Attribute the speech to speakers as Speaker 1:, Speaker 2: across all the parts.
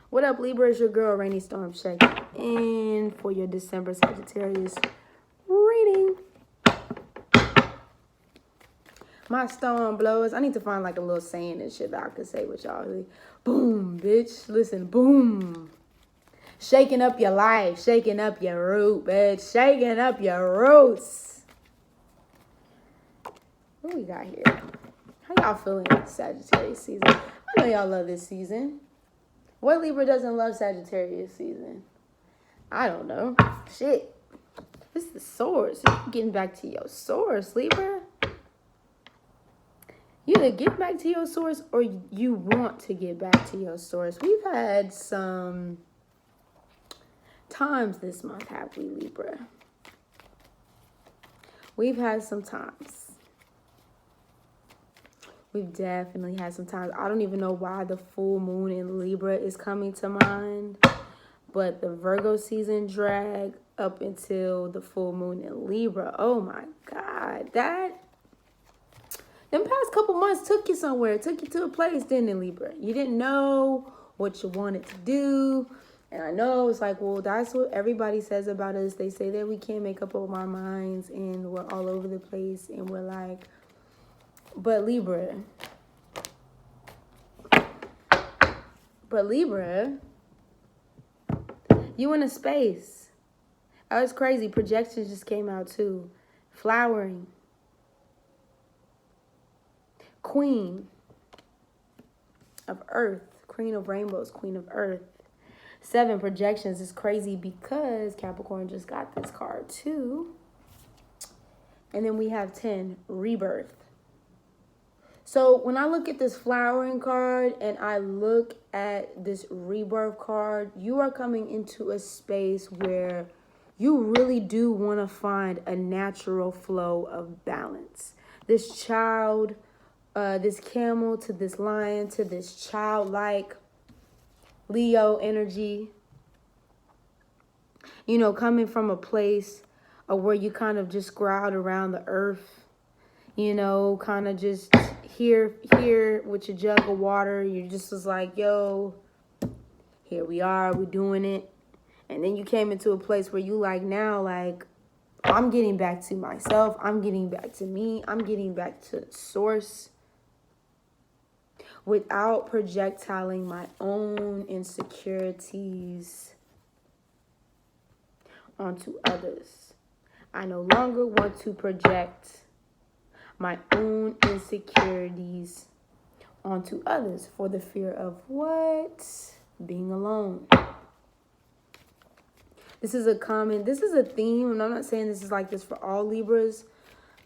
Speaker 1: What up, Libra? It's your girl, Araneaestorm, checking in for your December Sagittarius reading. My storm blows. I need to find like a little saying and shit that I could say with y'all. Like, boom, bitch. Listen, boom. Shaking up your life. Shaking up your root, bitch. Shaking up your roots. What we got here? How y'all feeling Sagittarius season? I know y'all love this season. What Libra doesn't love Sagittarius season? I don't know. Shit. This is the source. You're getting back to your source, Libra. You either get back to your source or you want to get back to your source. We've had some times this month, have we, Libra? We've had some times. We've definitely had some times. I don't even know why the full moon in Libra is coming to mind. But the Virgo season drag up until the full moon in Libra. Oh my God. Them past couple months took you somewhere. It took you to a place, didn't it, Libra? You didn't know what you wanted to do. And I know it's like, well, that's what everybody says about us. They say that we can't make up our minds and we're all over the place. And we're like, but Libra, you in a space. Oh, it's crazy. Projections just came out too. Flowering. Queen of Earth. Queen of Rainbows. Queen of Earth. 7 projections is crazy because Capricorn just got this card too. And then we have 10. Rebirth. So when I look at this flowering card and I look at this rebirth card, you are coming into a space where you really do want to find a natural flow of balance. This child, this camel to this lion to this childlike Leo energy, you know, coming from a place of where you kind of just crowd around the earth, you know, kind of just here with your jug of water. You just was like, yo, here we are, we doing it. And then you came into a place where you like, now, like, I'm getting back to myself. I'm getting back to me. I'm getting back to source without projectiling my own insecurities onto others. I no longer want to project my own insecurities onto others for the fear of what? Being alone. This is a theme, and I'm not saying this is like this for all Libras,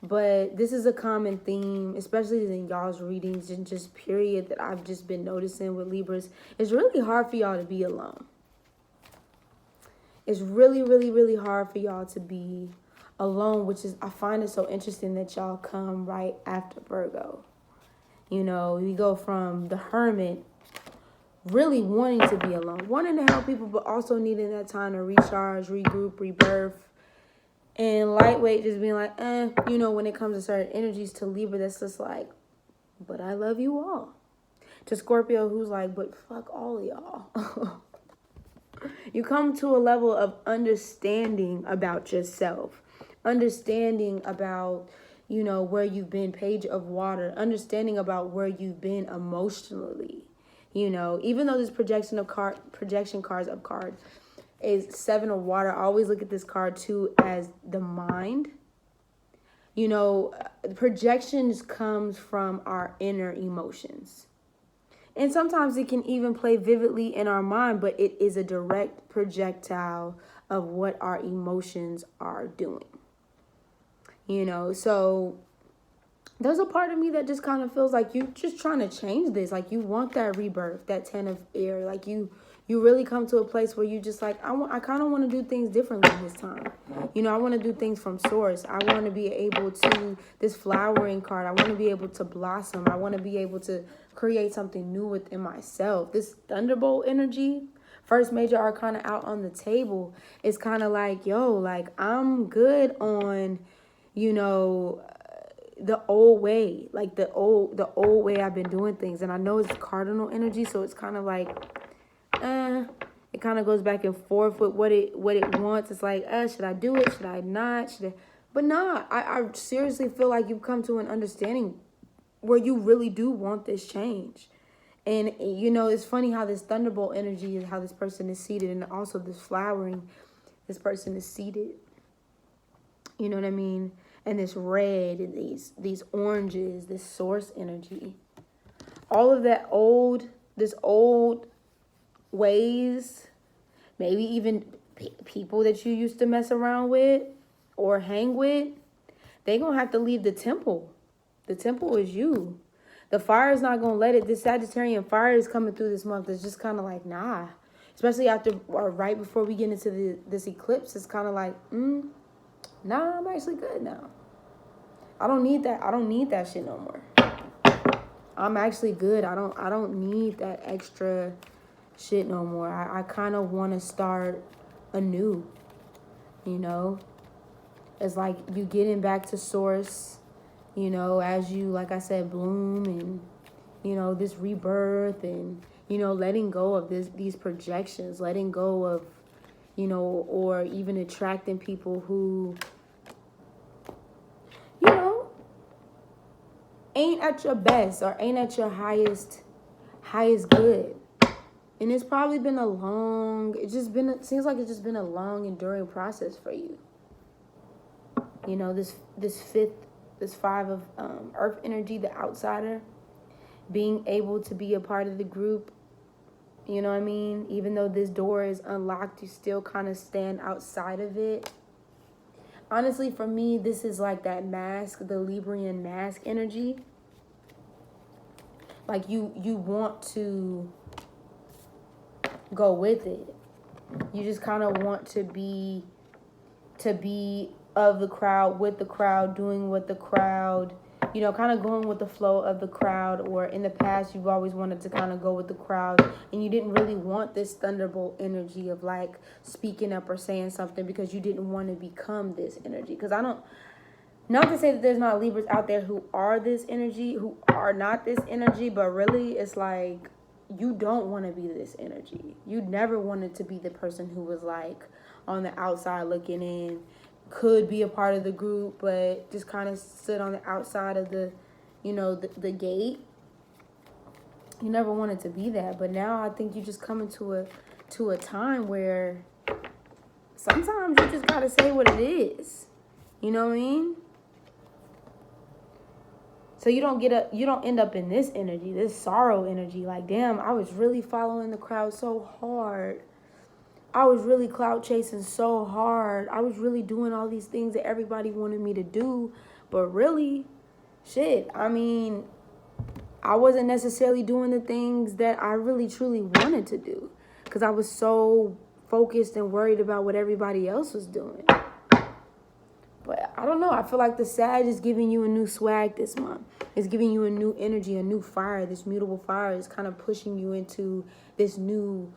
Speaker 1: but this is a common theme, especially in y'all's readings and just period that I've just been noticing with Libras. It's really hard for y'all to be alone. It's really, really, really hard for y'all to be alone, which is, I find it so interesting that y'all come right after Virgo. You know, we go from the hermit, really wanting to be alone, wanting to help people, but also needing that time to recharge, regroup, rebirth, and lightweight just being like, you know, when it comes to certain energies, to Libra that's just like, but I love you all. To Scorpio who's like, but fuck all of y'all. You come to a level of understanding about yourself, understanding about, you know, where you've been, Page of Water, understanding about where you've been emotionally. You know, even though this projection cards of cards is 7 of Water, I always look at this card too as the mind. You know, projections comes from our inner emotions. And sometimes it can even play vividly in our mind, but it is a direct projectile of what our emotions are doing. You know, so there's a part of me that just kind of feels like you're just trying to change this. Like you want that rebirth, that 10 of air. Like you really come to a place where you just like, I kind of want to do things differently this time. You know, I want to do things from source. I want to be able to, this flowering card, I want to be able to blossom. I want to be able to create something new within myself. This Thunderbolt energy, first major arcana out on the table, is kind of like, yo, like I'm good on, you know, the old way, like the old way I've been doing things. And I know it's cardinal energy, so it's kind of like, It kind of goes back and forth with what it wants. It's like, should I do it? Should I not? But nah, I seriously feel like you've come to an understanding where you really do want this change. And, you know, it's funny how this thunderbolt energy is how this person is seated, and also this flowering, this person is seated. You know what I mean? And this red and these oranges, this source energy. All of that old ways, maybe even people that you used to mess around with or hang with, they gonna have to leave the temple. The temple is you. The fire is not gonna let it. This Sagittarian fire is coming through this month. It's just kind of like, nah. Especially after or right before we get into this eclipse, it's kind of like, nah, I'm actually good now. I don't need that. I don't need that shit no more. I'm actually good. I don't need that extra shit no more. I kind of want to start anew, you know? It's like you getting back to source, you know, as you, like I said, bloom, and, you know, this rebirth, and, you know, letting go of these projections, letting go of, you know, or even attracting people who, you know, ain't at your best or ain't at your highest good. And it's probably been it seems like it's just been a long, enduring process for you. You know, this five of earth energy, the outsider, being able to be a part of the group. You know what I mean? Even though this door is unlocked, you still kind of stand outside of it. Honestly, for me, this is like that mask, the Librian mask energy. Like you want to go with it. You just kind of want to be of the crowd, with the crowd, doing what the crowd, you know, kind of going with the flow of the crowd. Or in the past, you've always wanted to kind of go with the crowd, and you didn't really want this thunderbolt energy of like speaking up or saying something because you didn't want to become this energy. Because not to say that there's not Libras out there who are this energy, who are not this energy, but really it's like, you don't want to be this energy. You never wanted to be the person who was like on the outside looking in, could be a part of the group, but just kind of stood on the outside of the, you know, the gate. You never wanted to be that. But now I think you just come into a time where sometimes you just got to say what it is. You know what I mean? So you don't end up in this energy, this sorrow energy. Like, damn, I was really following the crowd so hard. I was really clout chasing so hard. I was really doing all these things that everybody wanted me to do. But really, shit, I mean, I wasn't necessarily doing the things that I really truly wanted to do, because I was so focused and worried about what everybody else was doing. But I don't know. I feel like the Sag is giving you a new swag this month. It's giving you a new energy, a new fire. This mutable fire is kind of pushing you into this new,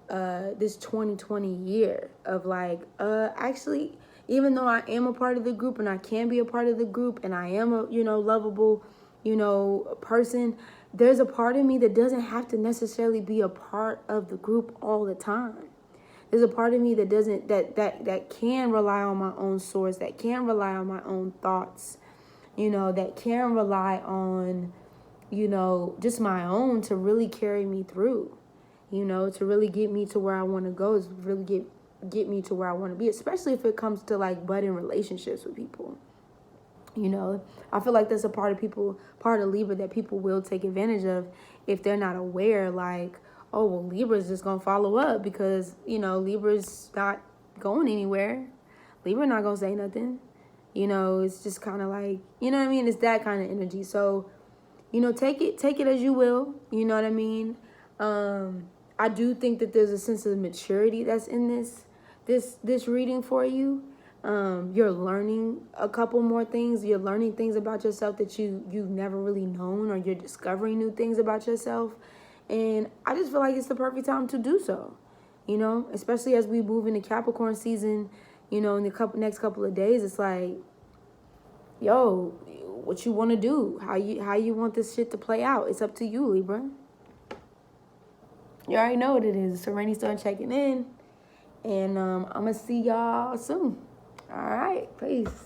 Speaker 1: this 2020 year of like, actually, even though I am a part of the group and I can be a part of the group and I am a, you know, lovable, you know, person, there's a part of me that doesn't have to necessarily be a part of the group all the time. There's a part of me that doesn't, that can rely on my own source, that can rely on my own thoughts, you know, that can rely on, you know, just my own to really carry me through, you know, to really get me to where I want to go, is really get me to where I want to be, especially if it comes to like budding relationships with people. You know, I feel like there's a part of Libra that people will take advantage of if they're not aware, like, oh, well, Libra's just going to follow up because, you know, Libra's not going anywhere. Libra not going to say nothing. You know, it's just kind of like, you know what I mean? It's that kind of energy. So, you know, take it as you will. You know what I mean? I do think that there's a sense of maturity that's in this reading for you. You're learning a couple more things. You're learning things about yourself that you've never really known, or you're discovering new things about yourself. And I just feel like it's the perfect time to do so, you know, especially as we move into Capricorn season, you know, in the next couple of days. It's like, yo, what you want to do, how you want this shit to play out. It's up to you, Libra. You already know what it is. It's a rainy storm checking in. And I'm going to see y'all soon. All right. Peace.